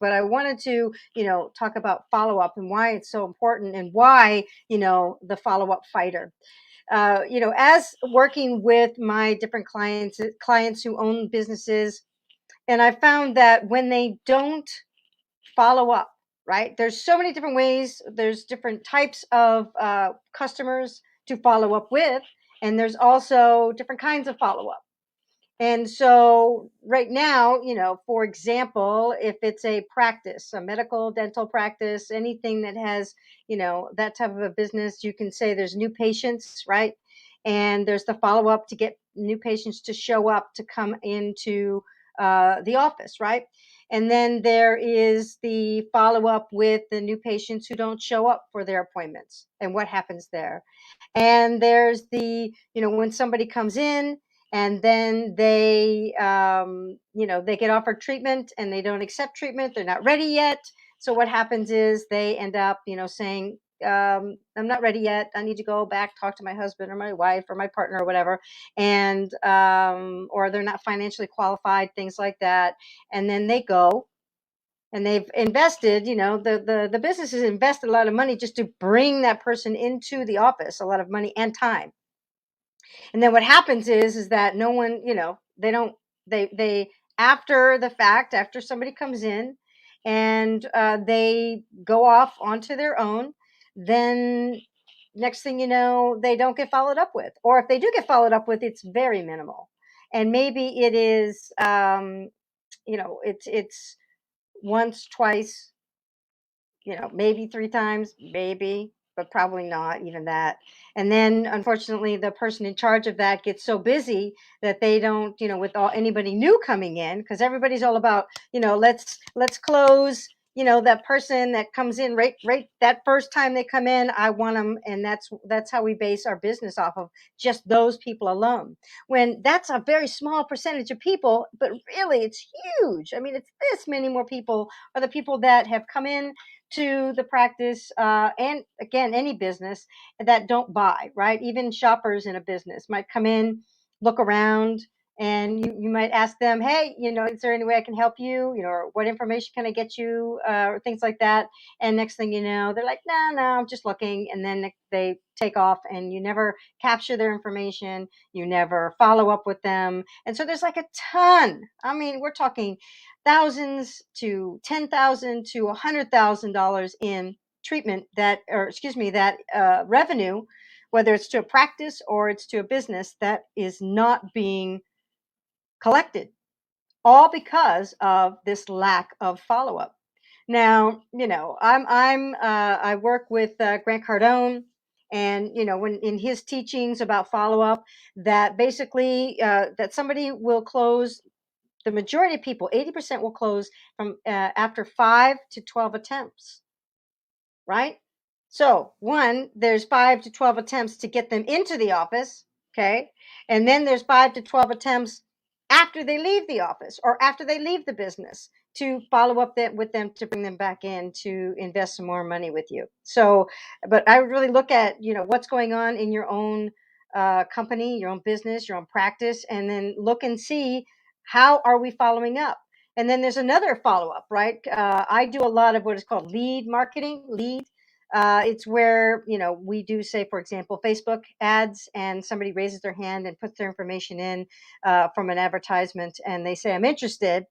but I wanted to, talk about follow up and why it's so important and why, the follow up fighter. As working with my different clients who own businesses, and I found that when they don't follow up, right? There's so many different ways. There's different types of customers to follow up with, and there's also different kinds of follow up. And so right now, for example, if it's a practice, a medical dental practice, anything that has, that type of a business, you can say there's new patients, right? And there's the follow up to get new patients to show up to come into the office, right? And then there is the follow up with the new patients who don't show up for their appointments and what happens there. And there's the, when somebody comes in and then they get offered treatment and they don't accept treatment, they're not ready yet. So what happens is they end up, saying, I'm not ready yet, I need to go back, talk to my husband or my wife or my partner or whatever. And or they're not financially qualified, things like that. And then they go and they've invested, the businesses invested a lot of money just to bring that person into the office, a lot of money and time. And then what happens is that no one, they don't, they after the fact, after somebody comes in and they go off onto their own, then next thing you know, they don't get followed up with, or if they do get followed up with, it's very minimal. And maybe it is, it's once, twice, maybe three times, maybe, but probably not even that. And then unfortunately, the person in charge of that gets so busy that they don't, with all anybody new coming in, because everybody's all about, let's close, that person that comes in right that first time they come in, I want them. And that's how we base our business off of, just those people alone, when that's a very small percentage of people, but really it's huge. I mean, it's this many more people are the people that have come in to the practice, and again, any business, that don't buy, right? Even shoppers in a business might come in, look around, and you might ask them, hey, is there any way I can help you, or what information can I get you, or things like that. And next thing you know, they're like, no, I'm just looking. And then they take off, and you never capture their information, you never follow up with them. And so there's like a ton, I mean, we're talking thousands to 10,000 to $100,000 in treatment, that, or excuse me, that revenue, whether it's to a practice or it's to a business, that is not being collected, all because of this lack of follow up. Now, I work with Grant Cardone, and when in his teachings about follow up, that basically that somebody will close, the majority of people, 80% will close from after 5 to 12 attempts, right? So one, there's 5 to 12 attempts to get them into the office, okay? And then there's 5 to 12 attempts after they leave the office or after they leave the business to follow up with them, to bring them back in to invest some more money with you. So, but I would really look at, what's going on in your own company, your own business, your own practice, and then look and see, how are we following up? And then there's another follow up, right? I do a lot of what is called lead marketing. It's where, we do, say, for example, Facebook ads, and somebody raises their hand and puts their information in from an advertisement, and they say, I'm interested.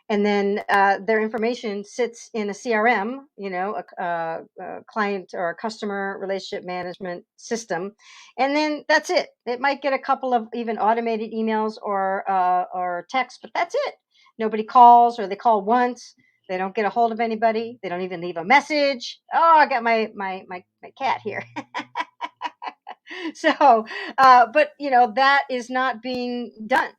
And then their information sits in a CRM, a client or a customer relationship management system. And then that's it. It might get a couple of even automated emails or texts, but that's it. Nobody calls, or they call once. They don't get a hold of anybody. They don't even leave a message. Oh, I got my cat here. So, but that is not being done,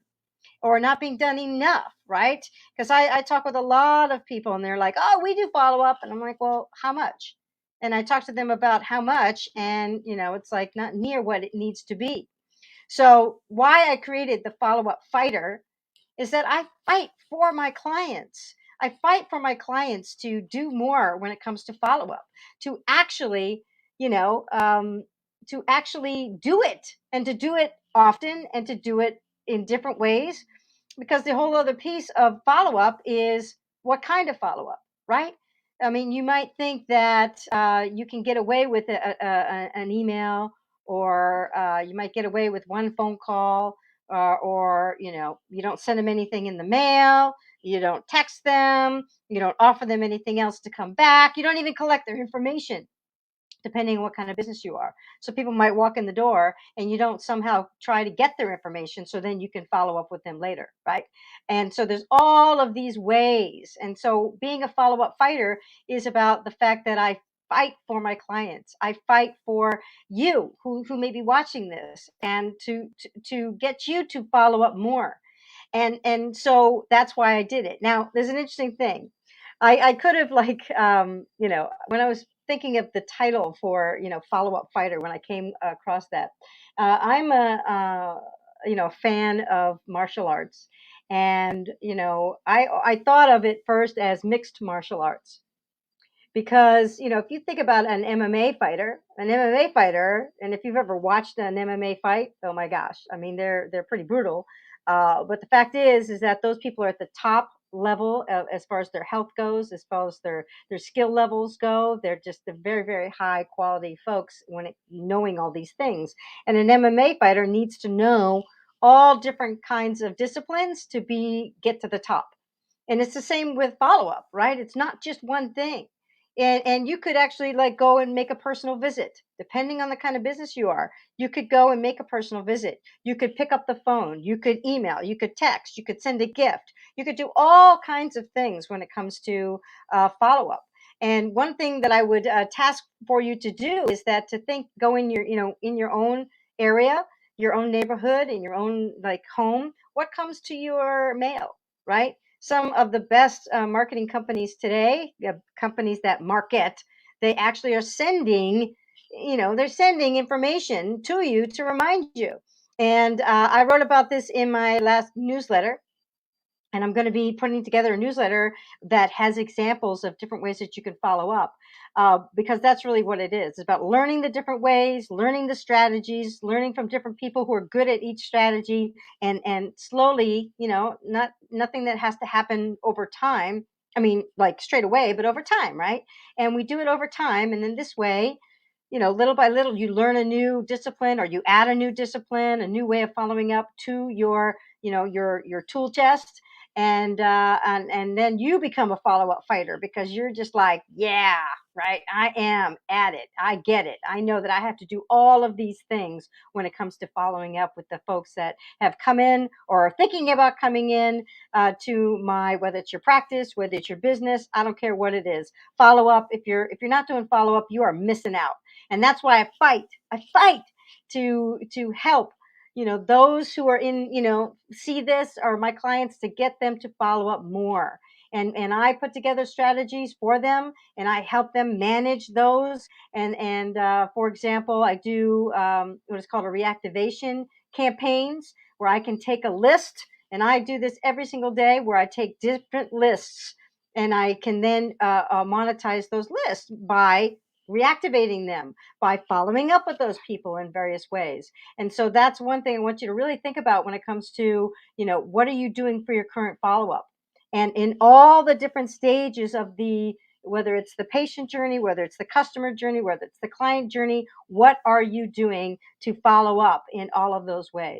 or not being done enough, right? Because I talk with a lot of people, and they're like, oh, we do follow up. And I'm like, well, how much? And I talk to them about how much, and it's like not near what it needs to be. So why I created the follow up fighter is that I fight for my clients. I fight for my clients to do more when it comes to follow up, to actually, you know, um, to actually do it, and to do it often, and to do it in different ways. Because the whole other piece of follow up is what kind of follow up, right? I mean, you might think that you can get away with an email, or you might get away with one phone call, or you don't send them anything in the mail, you don't text them, you don't offer them anything else to come back, you don't even collect their information, depending on what kind of business you are. So people might walk in the door and you don't somehow try to get their information so then you can follow up with them later, right? And so there's all of these ways. And so being a follow-up fighter is about the fact that I fight for my clients. I fight for you who may be watching this, and to get you to follow up more. And so that's why I did it. Now, there's an interesting thing. I could have, like, when I was thinking of the title for, follow up fighter, when I came across that, I'm a fan of martial arts, and I thought of it first as mixed martial arts, because if you think about an MMA fighter, and if you've ever watched an MMA fight, oh my gosh, I mean, they're pretty brutal. But the fact is that those people are at the top level, as far as their health goes, as far as their skill levels go. They're just the very, very high quality folks when knowing all these things. And an MMA fighter needs to know all different kinds of disciplines to get to the top. And it's the same with follow up, right? It's not just one thing. And you could actually, like, go and make a personal visit, depending on the kind of business you are. You could go and make a personal visit. You could pick up the phone. You could email. You could text. You could send a gift. You could do all kinds of things when it comes to follow up. And one thing that I would task for you to do is that to think, go in your own area, your own neighborhood, in your own, like, home. What comes to your mail, right? Some of the best marketing companies today, companies that market, they actually are sending, they're sending information to you to remind you. And I wrote about this in my last newsletter, and I'm going to be putting together a newsletter that has examples of different ways that you can follow up, because that's really what it is. It's about learning the different ways, learning the strategies, learning from different people who are good at each strategy, and slowly, nothing that has to happen over time. I mean, like, straight away, but over time, right? And we do it over time, and then this way, little by little, you learn a new discipline, or you add a new discipline, a new way of following up to your tool chest. And then you become a follow-up fighter, because you're just like, yeah, right, I am at it, I get it, I know that I have to do all of these things when it comes to following up with the folks that have come in or are thinking about coming in to whether it's your practice, whether it's your business, I don't care what it is. Follow up, if you're not doing follow up, you are missing out. And that's why I fight to help those who are in, see this, or my clients, to get them to follow up more. And I put together strategies for them, and I help them manage those. And for example, I do what is called a reactivation campaigns, where I can take a list, and I do this every single day, where I take different lists, and I can then monetize those lists by reactivating them, by following up with those people in various ways. And so that's one thing I want you to really think about when it comes to, what are you doing for your current follow-up? And in all the different stages of whether it's the patient journey, whether it's the customer journey, whether it's the client journey, what are you doing to follow up in all of those ways?